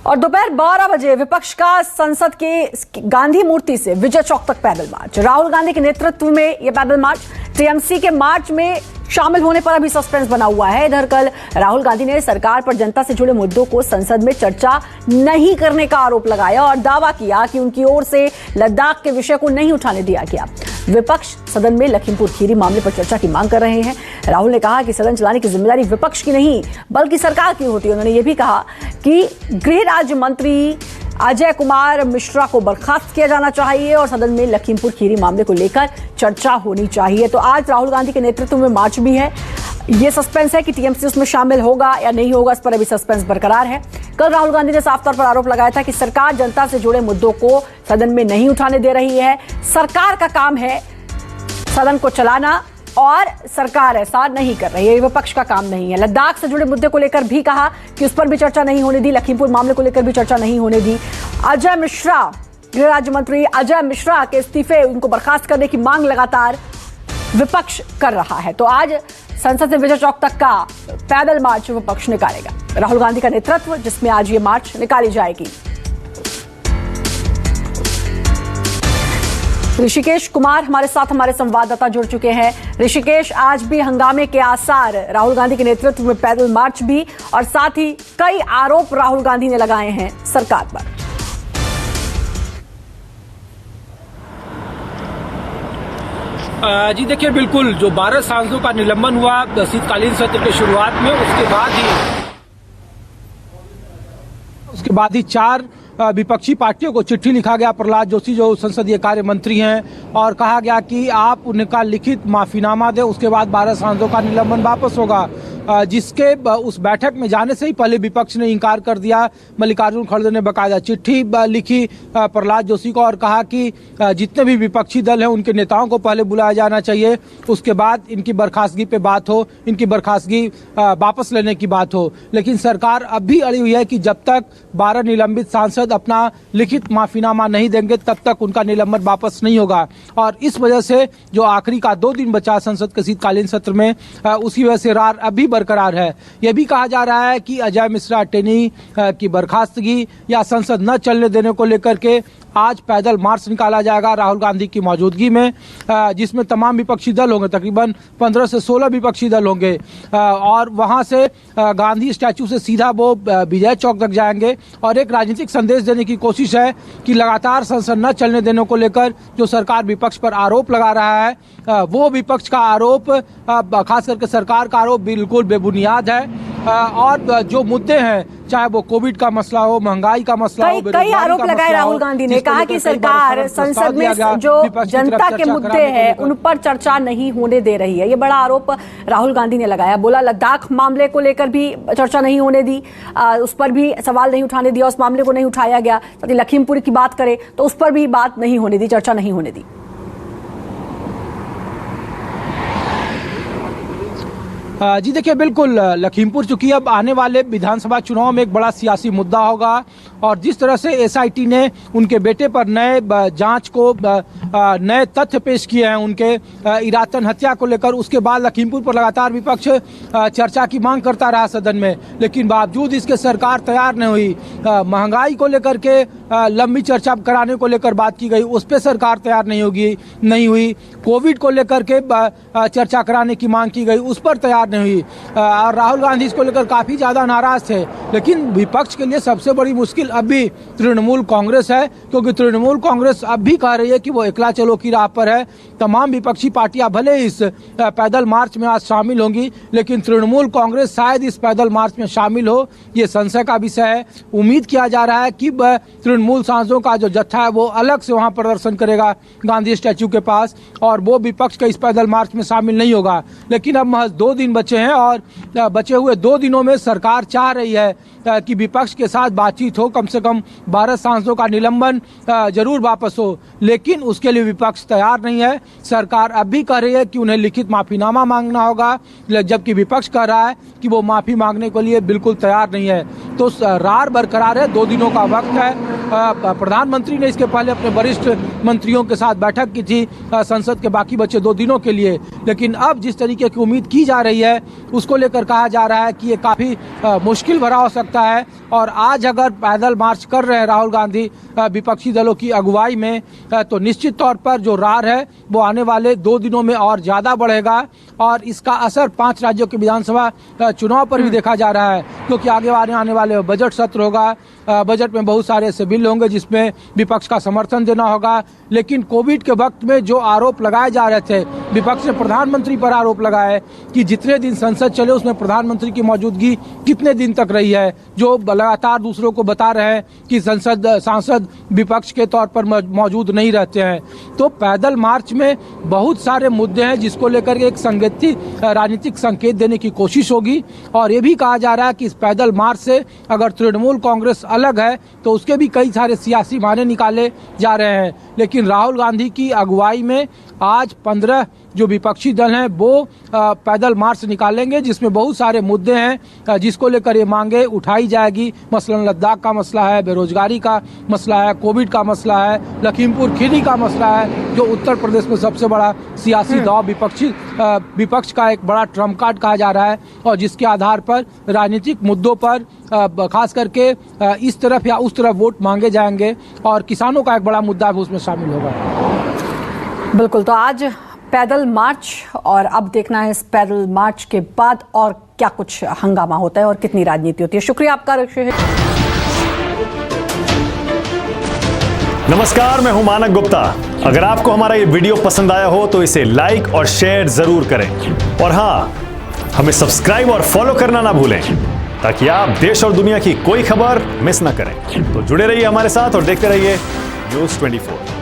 और दोपहर 12 बजे विपक्ष का संसद के गांधी मूर्ति से विजय चौक तक पैदल मार्च। राहुल गांधी के नेतृत्व में यह पैदल मार्च टीएमसी के मार्च में शामिल होने पर अभी सस्पेंस बना हुआ है। इधर कल राहुल गांधी ने सरकार पर जनता से जुड़े मुद्दों को संसद में चर्चा नहीं करने का आरोप लगाया और दावा किया कि उनकी ओर से लद्दाख के विषय को नहीं उठाने दिया गया। विपक्ष सदन में लखीमपुर खीरी मामले पर चर्चा की मांग कर रहे हैं। राहुल ने कहा कि सदन चलाने की जिम्मेदारी विपक्ष की नहीं बल्कि सरकार की होती है। उन्होंने यह भी कहा कि गृह राज्य मंत्री अजय कुमार मिश्रा को बर्खास्त किया जाना चाहिए और सदन में लखीमपुर खीरी मामले को लेकर चर्चा होनी चाहिए। तो आज राहुल गांधी के नेतृत्व में मार्च भी है। ये सस्पेंस है कि टीएमसी उसमें शामिल होगा या नहीं होगा, इस पर अभी सस्पेंस बरकरार है। कल राहुल गांधी ने साफ तौर पर आरोप लगाया था कि सरकार जनता से जुड़े मुद्दों को सदन में नहीं उठाने दे रही है। सरकार का काम है सदन को चलाना और सरकार ऐसा नहीं कर रही है, विपक्ष का काम नहीं है। लद्दाख से जुड़े मुद्दे को लेकर भी कहा कि उस पर भी चर्चा नहीं होने दी। लखीमपुर मामले को लेकर भी चर्चा नहीं होने दी। अजय मिश्रा, गृह राज्य मंत्री अजय मिश्रा के इस्तीफे, उनको बर्खास्त करने की मांग लगातार विपक्ष कर रहा है। तो आज संसद से विजय चौक तक का पैदल मार्च विपक्ष निकालेगा। राहुल गांधी का नेतृत्व जिसमें आज ये मार्च निकाली जाएगी। ऋषिकेश कुमार हमारे साथ, हमारे संवाददाता जुड़ चुके हैं। ऋषिकेश, आज भी हंगामे के आसार, राहुल गांधी के नेतृत्व में पैदल मार्च भी और साथ ही कई आरोप राहुल गांधी ने लगाए हैं सरकार पर। जी देखिए, बिल्कुल जो 12 सांसदों का निलंबन हुआ शीतकालीन सत्र के शुरुआत में, उसके बाद ही 4 विपक्षी पार्टियों को चिट्ठी लिखा गया। प्रहलाद जोशी जो संसदीय कार्य मंत्री हैं, और कहा गया कि आप उनका लिखित माफीनामा दें, उसके बाद 12 सांसदों का निलंबन वापस होगा। जिसके उस बैठक में जाने से ही पहले विपक्ष ने इंकार कर दिया। मल्लिकार्जुन खड़गे ने बकायदा चिट्ठी लिखी प्रहलाद जोशी को और कहा कि जितने भी विपक्षी दल हैं उनके नेताओं को पहले बुलाया जाना चाहिए, उसके बाद इनकी बर्खास्तगी पे बात हो, इनकी बर्खास्तगी वापस लेने की बात हो। लेकिन सरकार अब भी अड़ी हुई है कि जब तक 12 निलंबित सांसद अपना लिखित माफीनामा नहीं देंगे तब तक उनका निलंबन वापस नहीं होगा। और इस वजह से जो आखिरी का 2 दिन बचा संसद के शीतकालीन सत्र में, उसी वजह से रार अभी बरकरार है। यह भी कहा जा रहा है कि अजय मिश्रा टेनी की बर्खास्तगी या संसद न चलने देने को लेकर के आज पैदल मार्च निकाला जाएगा राहुल गांधी की मौजूदगी में, जिसमें तमाम विपक्षी दल होंगे। तकरीबन 15 से 16 विपक्षी दल होंगे और वहां से गांधी स्टैचू से सीधा वो विजय चौक तक जाएंगे और एक राजनीतिक संदेश देने की कोशिश है कि लगातार संसद न चलने देने को लेकर जो सरकार विपक्ष पर आरोप लगा रहा है, वो विपक्ष का आरोप, खास करके सरकार का आरोप बिल्कुल बेबुनियाद है। और जो मुद्दे हैं, चाहे वो कोविड का मसला हो, महंगाई का मसला हो, कई आरोप लगाए राहुल गांधी ने, कहा कि सरकार संसद में जो जनता के मुद्दे हैं उन पर चर्चा नहीं होने दे रही है। ये बड़ा आरोप राहुल गांधी ने लगाया। बोला लद्दाख मामले को लेकर भी चर्चा नहीं होने दी, उस पर भी सवाल नहीं उठाने दिया, उस मामले को नहीं उठाया गया। यदि लखीमपुर की बात करें तो उस पर भी बात नहीं होने दी, चर्चा नहीं होने दी। जी देखिए, बिल्कुल लखीमपुर चूंकि अब आने वाले विधानसभा चुनाव में एक बड़ा सियासी मुद्दा होगा और जिस तरह से एसआईटी ने उनके बेटे पर नए जांच को नए तथ्य पेश किए हैं उनके इरादतन हत्या को लेकर, उसके बाद लखीमपुर पर लगातार विपक्ष चर्चा की मांग करता रहा सदन में, लेकिन बावजूद इसके सरकार तैयार नहीं हुई। महंगाई को लेकर के लंबी चर्चा कराने को लेकर बात की गई, उस पर सरकार तैयार नहीं हुई। कोविड को लेकर के चर्चा कराने की मांग की गई, उस पर तैयार नहीं हुई और राहुल गांधी इसको लेकर काफी ज्यादा नाराज थे। लेकिन विपक्ष के लिए सबसे बड़ी मुश्किल अब भी तृणमूल कांग्रेस है, क्योंकि तृणमूल कांग्रेस अब भी कह रही है कि वो एकला चलो की राह पर है। तमाम विपक्षी पार्टियां भले इस पैदल मार्च में आज शामिल होंगी, लेकिन तृणमूल कांग्रेस शायद इस पैदल मार्च में शामिल हो, ये संशय का विषय है। उम्मीद किया जा रहा है कि तृणमूल सांसदों का जो जत्था है वो अलग से वहां प्रदर्शन करेगा गांधी स्टैचू के पास और वो विपक्ष के इस पैदल मार्च में शामिल नहीं होगा। लेकिन अब महज 2 दिन बचे हैं और बचे हुए 2 दिनों में सरकार चाह रही है कि विपक्ष के साथ बातचीत हो, कम से कम 12 सांसदों का निलंबन जरूर वापस हो। लेकिन उसके लिए विपक्ष तैयार नहीं है। सरकार अब भी कह रही है कि उन्हें लिखित माफीनामा मांगना होगा, जबकि विपक्ष कह रहा है कि वो माफी मांगने के लिए बिल्कुल तैयार नहीं है। तो रार बरकरार है, 2 दिनों का वक्त है। प्रधानमंत्री ने इसके पहले अपने वरिष्ठ मंत्रियों के साथ बैठक की थी संसद के बाकी बचे 2 दिनों के लिए, लेकिन अब जिस तरीके की उम्मीद की जा रही है उसको लेकर कहा जा रहा है कि ये काफी मुश्किल भरा हो सकता सकता है। और आज अगर पैदल मार्च कर रहे हैं राहुल गांधी विपक्षी दलों की अगुवाई में, तो निश्चित तौर पर जो रार है वो आने वाले 2 दिनों में और ज़्यादा बढ़ेगा और इसका असर 5 राज्यों के विधानसभा चुनाव पर भी देखा जा रहा है, क्योंकि आने वाले बजट सत्र होगा। बजट में बहुत सारे ऐसे बिल होंगे जिसमें विपक्ष का समर्थन देना होगा। लेकिन कोविड के वक्त में जो आरोप लगाए जा रहे थे, विपक्ष ने प्रधानमंत्री पर आरोप लगाया कि जितने दिन संसद चले उसमें प्रधानमंत्री की मौजूदगी कितने दिन तक रही है, जो लगातार दूसरों को बता रहे हैं कि सांसद विपक्ष के तौर पर मौजूद नहीं रहते हैं। तो पैदल मार्च में बहुत सारे मुद्दे हैं जिसको लेकर के एक राजनीतिक संकेत देने की कोशिश होगी। और ये भी कहा जा रहा है कि इस पैदल मार्च से अगर तृणमूल कांग्रेस अलग है तो उसके भी कई सारे सियासी मायने निकाले जा रहे हैं। लेकिन राहुल गांधी की अगुवाई में आज 15 जो विपक्षी दल हैं वो पैदल मार्च निकालेंगे, जिसमें बहुत सारे मुद्दे हैं जिसको लेकर ये मांगे उठाई जाएगी। मसलन लद्दाख का मसला है, बेरोजगारी का मसला है, कोविड का मसला है, लखीमपुर खीरी का मसला है, जो उत्तर प्रदेश में सबसे बड़ा सियासी दांव विपक्ष का एक बड़ा ट्रम्प कार्ड कहा जा रहा है और जिसके आधार पर राजनीतिक मुद्दों पर खास करके इस तरफ या उस तरफ वोट मांगे जाएंगे और किसानों का एक बड़ा मुद्दा भी उसमें शामिल होगा। बिल्कुल, तो आज पैदल मार्च और अब देखना है इस पैदल मार्च के बाद और क्या कुछ हंगामा होता है और कितनी राजनीति होती है। शुक्रिया आपका। नमस्कार, मैं हूं मानक गुप्ता। अगर आपको हमारा ये वीडियो पसंद आया हो तो इसे लाइक और शेयर जरूर करें और हाँ, हमें सब्सक्राइब और फॉलो करना ना भूलें ताकि आप देश और दुनिया की कोई खबर मिस ना करें। तो जुड़े रहिए हमारे साथ और देखते रहिए न्यूज़ 24।